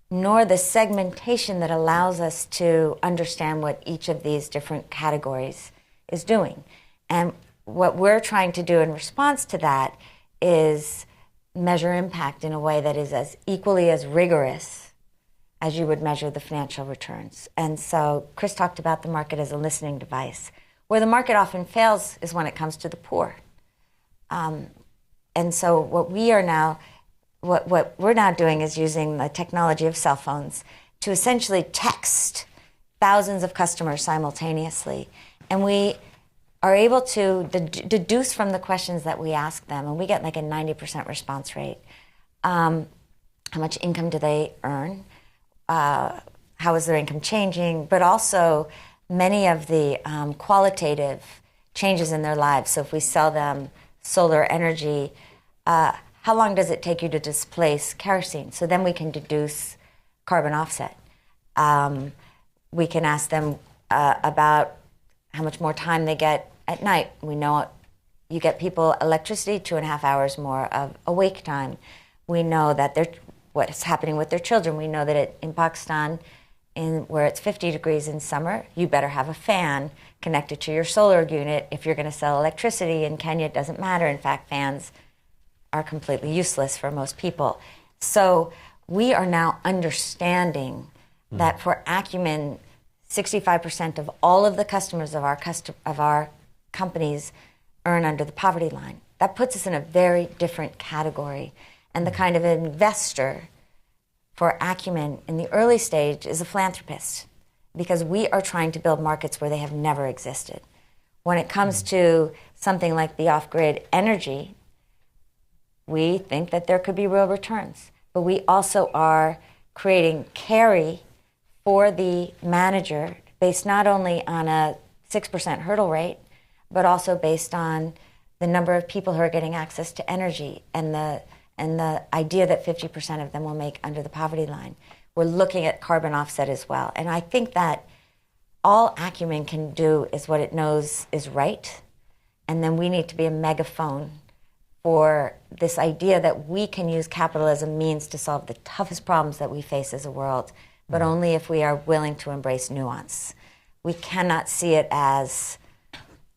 nor the segmentation that allows us to understand what each of these different categories is doing. And what we're trying to do in response to that is measure impact in a way that is as equally as rigorous as you would measure the financial returns. And so Chris talked about the market as a listening device. Where the market often fails is when it comes to the poor. And so what we're now doing is using the technology of cell phones to essentially text thousands of customers simultaneously. And we are able to deduce from the questions that we ask them, and we get like a 90% response rate. How much income do they earn? How is their income changing? But also many of the qualitative changes in their lives. So if we sell them solar energy, how long does it take you to displace kerosene? So then we can deduce carbon offset. We can ask them about how much more time they get at night. We know you get people electricity 2.5 hours more of awake time. We know that what's happening with their children. We know that in Pakistan, where it's 50 degrees in summer, you better have a fan connected to your solar unit if you're going to sell electricity. In Kenya, it doesn't matter. In fact, fans are completely useless for most people. So we are now understanding that for Acumen, 65% of all of the customers of our companies earn under the poverty line. That puts us in a very different category. And the kind of investor for Acumen in the early stage is a philanthropist, because we are trying to build markets where they have never existed. When it comes to something like the off-grid energy, we think that there could be real returns. But we also are creating carry for the manager based not only on a 6% hurdle rate, but also based on the number of people who are getting access to energy and the idea that 50% of them will make under the poverty line. We're looking at carbon offset as well. And I think that all Acumen can do is what it knows is right. And then we need to be a megaphone for this idea that we can use capitalism means to solve the toughest problems that we face as a world, but only if we are willing to embrace nuance. We cannot see it as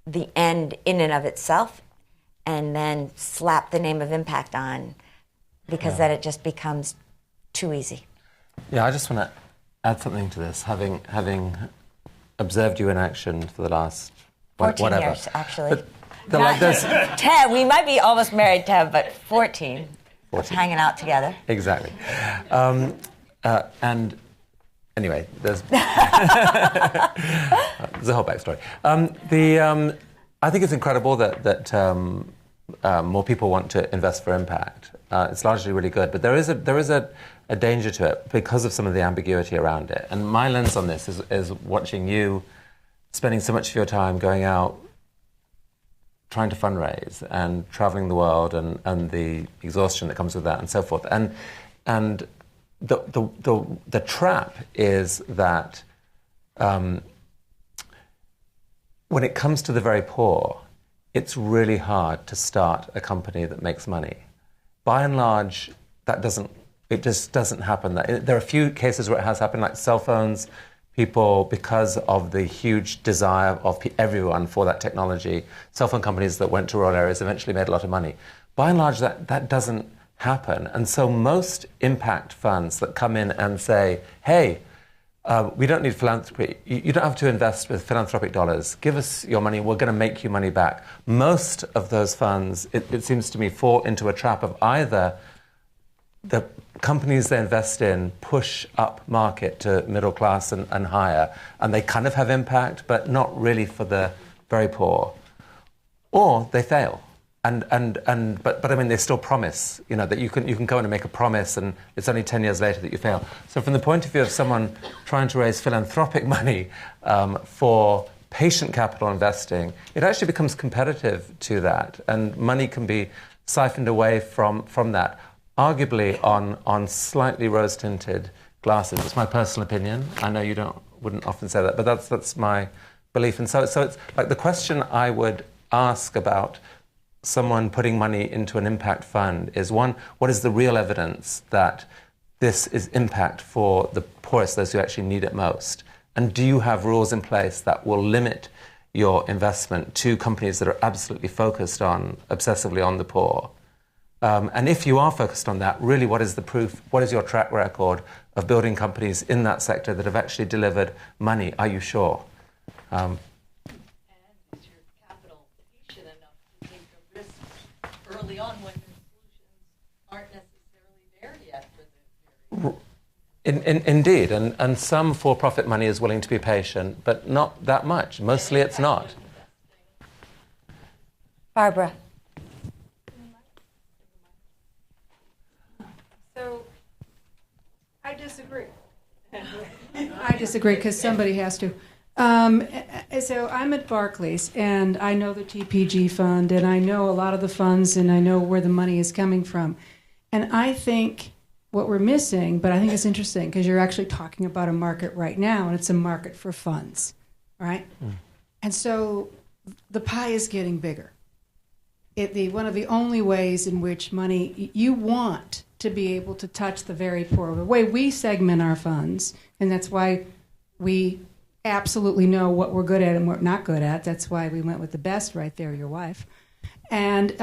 the end in and of itself and then slap the name of impact on, because then it just becomes too easy. Yeah, I just want to add something to this, having observed you in action for the last 14 years, actually. But like this, 10. We might be almost married 10, but 14. Hanging out together. Exactly. And anyway, there's a whole backstory. I think it's incredible that more people want to invest for impact. It's largely really good, but there is a danger to it because of some of the ambiguity around it. And my lens on this is watching you spending so much of your time going out trying to fundraise and traveling the world and the exhaustion that comes with that and so forth. And the trap is that when it comes to the very poor, it's really hard to start a company that makes money. By and large, that doesn't It just doesn't happen. There are a few cases where it has happened, like cell phones. People, because of the huge desire of everyone for that technology, cell phone companies that went to rural areas eventually made a lot of money. By and large, that doesn't happen. And so most impact funds that come in and say, hey, we don't need philanthropy. You don't have to invest with philanthropic dollars. Give us your money. We're going to make you money back. Most of those funds, it seems to me, fall into a trap of either the companies they invest in push up market to middle class and higher, and they kind of have impact, but not really for the very poor, or they fail. But I mean, they still promise, that you can go in and make a promise, and it's only 10 years later that you fail. So from the point of view of someone trying to raise philanthropic money for patient capital investing, it actually becomes competitive to that, and money can be siphoned away from that, arguably on slightly rose-tinted glasses. It's my personal opinion. I know you wouldn't often say that, but that's my belief. And so it's like the question I would ask about someone putting money into an impact fund is, one, what is the real evidence that this is impact for the poorest, those who actually need it most? And do you have rules in place that will limit your investment to companies that are absolutely focused obsessively on the poor? And if you are focused on that, really, what is the proof? What is your track record of building companies in that sector that have actually delivered money? Are you sure? And is your capital patient enough to take the risk early on when the solutions aren't necessarily there yet for the Indeed, and some for-profit money is willing to be patient, but not that much. Mostly it's not. Barbara. So, I disagree. I disagree because somebody has to. So I'm at Barclays, and I know the TPG fund, and I know a lot of the funds, and I know where the money is coming from. And I think what we're missing, but I think it's interesting because you're actually talking about a market right now, and it's a market for funds, right? And so the pie is getting bigger. One of the only ways in which money, you want to be able to touch the very poor. The way we segment our funds, and that's why we absolutely know what we're good at and what we're not good at. That's why we went with the best right there, your wife, and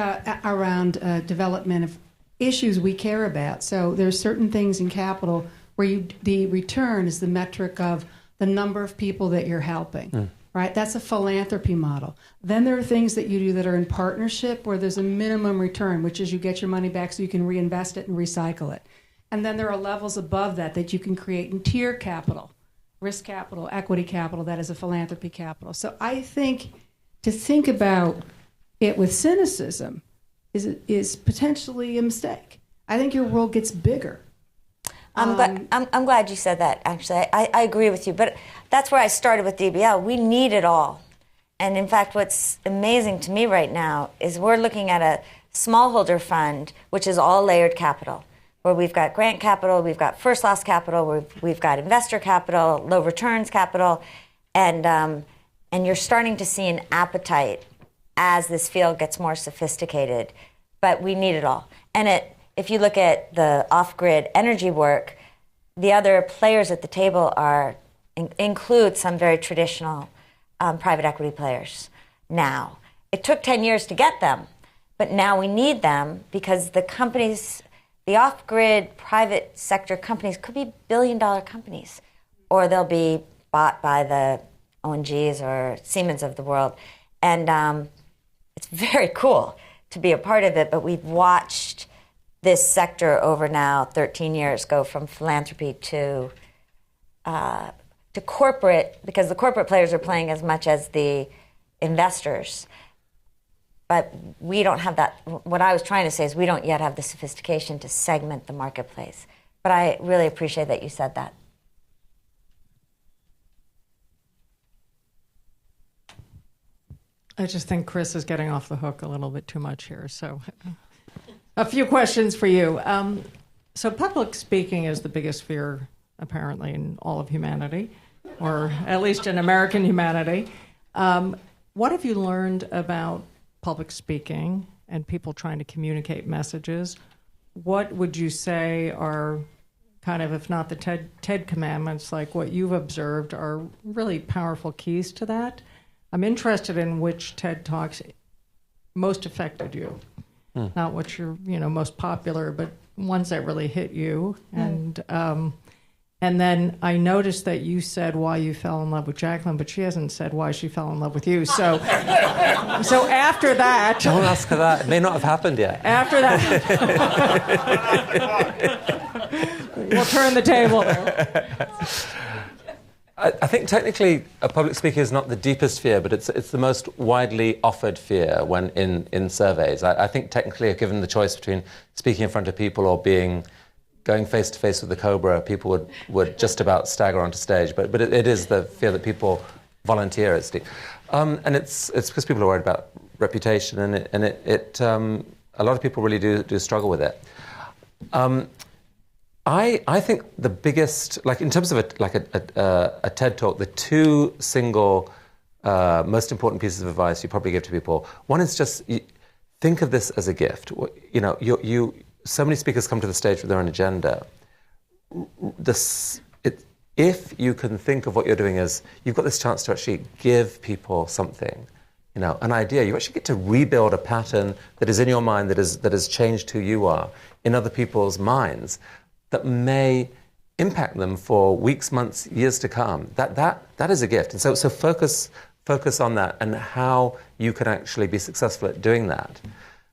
around development of issues we care about. So there's certain things in capital where the return is the metric of the number of people that you're helping. Right? That's a philanthropy model. Then there are things that you do that are in partnership where there's a minimum return, which is you get your money back so you can reinvest it and recycle it. And then there are levels above that you can create in tier capital, risk capital, equity capital, that is a philanthropy capital. So I think to think about it with cynicism is potentially a mistake. I think your world gets bigger. I'm glad you said that, actually. I agree with you. But that's where I started with DBL. We need it all. And in fact, what's amazing to me right now is we're looking at a smallholder fund, which is all layered capital, where we've got grant capital, we've got first loss capital, we've got investor capital, low returns capital, and you're starting to see an appetite as this field gets more sophisticated. But we need it all. And if you look at the off-grid energy work, the other players at the table include some very traditional private equity players now. It took 10 years to get them, but now we need them because the companies, the off-grid private sector companies could be billion-dollar companies, or they'll be bought by the ONGs or Siemens of the world. And it's very cool to be a part of it, but we've watched this sector over now 13 years go from philanthropy to corporate, because the corporate players are playing as much as the investors. But we don't have that. What I was trying to say is we don't yet have the sophistication to segment the marketplace. But I really appreciate that you said that. I just think Chris is getting off the hook a little bit too much here. So a few questions for you. So public speaking is the biggest fear, apparently, in all of humanity, or at least in American humanity. What have you learned about public speaking and people trying to communicate messages what would you say are kind of, if not the TED commandments, like what you've observed are really powerful keys to that? I'm interested in which TED Talks most affected you. Not what you're, most popular, but ones that really hit you. And then I noticed that you said why you fell in love with Jacqueline, but she hasn't said why she fell in love with you. So after that... Don't ask her that. It may not have happened yet. After that... we'll turn the table. I think technically public speaking is not the deepest fear, but it's the most widely offered fear when in surveys. I think technically, if given the choice between speaking in front of people or going face to face with the cobra, people would just about stagger onto stage. But it is the fear that people volunteer. It's deep. And it's because people are worried about reputation, and a lot of people really do struggle with it. I think the biggest, like in terms of a TED Talk, the two single most important pieces of advice you probably give to people. One is just think of this as a gift. So many speakers come to the stage with their own agenda. If you can think of what you're doing as you've got this chance to actually give people something, an idea, you actually get to rebuild a pattern that is in your mind that has changed who you are in other people's minds, that may impact them for weeks, months, years to come. That is a gift. And so focus on that and how you can actually be successful at doing that.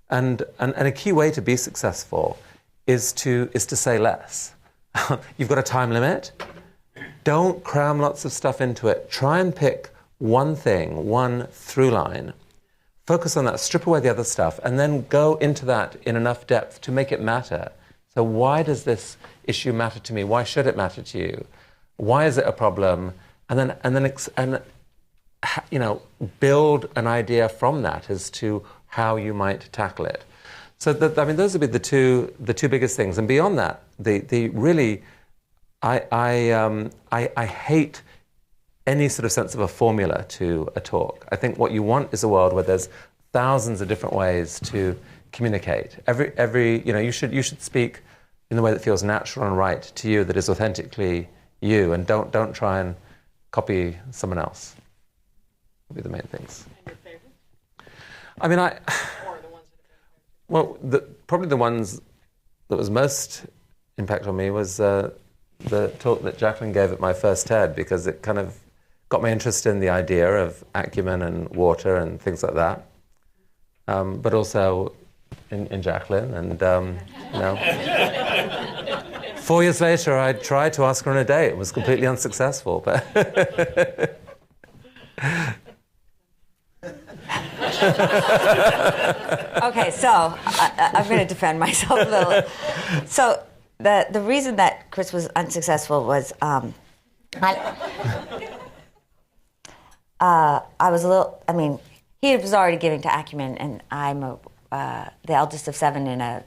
And a key way to be successful is to say less. You've got a time limit. Don't cram lots of stuff into it. Try and pick one thing, one through line. Focus on that, strip away the other stuff, and then go into that in enough depth to make it matter. So why does this issue matter to me? Why should it matter to you? Why is it a problem? And then build an idea from that as to how you might tackle it. So those would be the two biggest things. And beyond that, I hate any sort of sense of a formula to a talk. I think what you want is a world where there's thousands of different ways to communicate. You should speak in the way that feels natural and right to you, that is authentically you, and don't try and copy someone else. Would be the main things. And your favorite? Probably the ones that was most impact on me was the talk that Jacqueline gave at my first TED, because it kind of got me interested in the idea of acumen and water and things like that. But also in Jacqueline, and 4 years later, I tried to ask her on a date. It was completely unsuccessful, but. Okay, so I'm going to defend myself a little. So the reason that Chris was unsuccessful was I was a little. He was already giving to Acumen, and I'm the eldest of seven in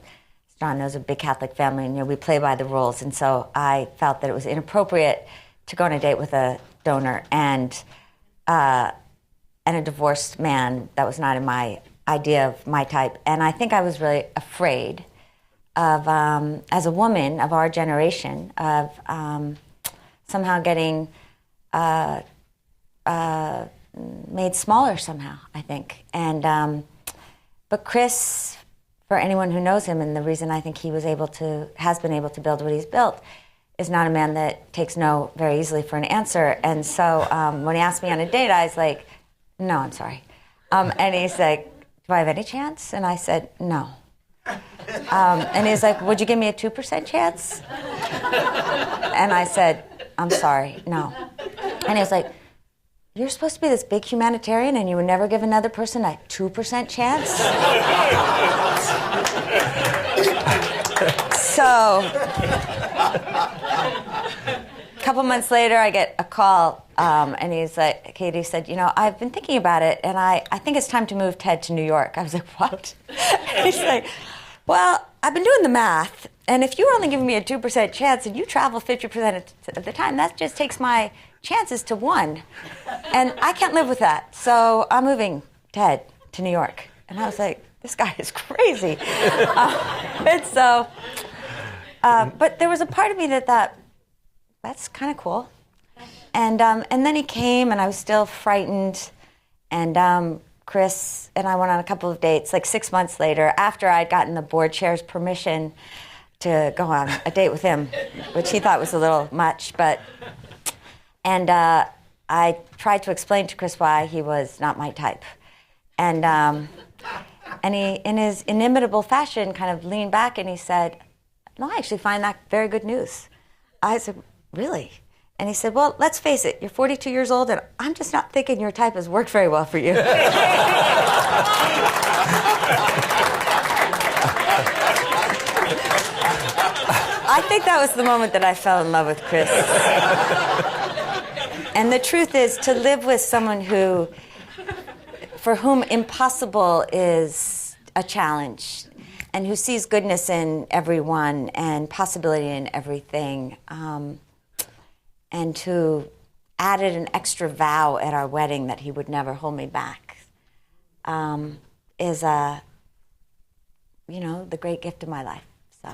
John knows, a big Catholic family, and we play by the rules. And so I felt that it was inappropriate to go on a date with a donor and a divorced man. That was not in my idea of my type. And I think I was really afraid of, as a woman of our generation, of somehow getting made smaller somehow, I think. And but Chris, for anyone who knows him, and the reason I think he has been able to build what he's built, is not a man that takes no very easily for an answer. And so when he asked me on a date, I was like, no, I'm sorry. And he's like, do I have any chance? And I said, no. And he's like, would you give me a 2% chance? And I said, I'm sorry, no. And he was like, you're supposed to be this big humanitarian and you would never give another person a 2% chance? So, a couple months later, I get a call, and he's like, Katie said, I've been thinking about it, and I think it's time to move Ted to New York. I was like, what? And he's like, well, I've been doing the math, and if you were only giving me a 2% chance and you travel 50% of the time, that just takes my chances to 1. And I can't live with that, so I'm moving Ted to New York. And I was like, this guy is crazy. And so, but there was a part of me that thought, that's kind of cool. And then he came, and I was still frightened. And Chris and I went on a couple of dates, like 6 months later, after I'd gotten the board chair's permission to go on a date with him, which he thought was a little much. And I tried to explain to Chris why he was not my type. And he, in his inimitable fashion, kind of leaned back and he said, no, I actually find that very good news. I said, really? And he said, well, let's face it, you're 42 years old, and I'm just not thinking your type has worked very well for you. I think that was the moment that I fell in love with Chris. And the truth is, to live with someone for whom impossible is a challenge, and who sees goodness in everyone and possibility in everything, and who added an extra vow at our wedding that he would never hold me back, is the great gift of my life. So.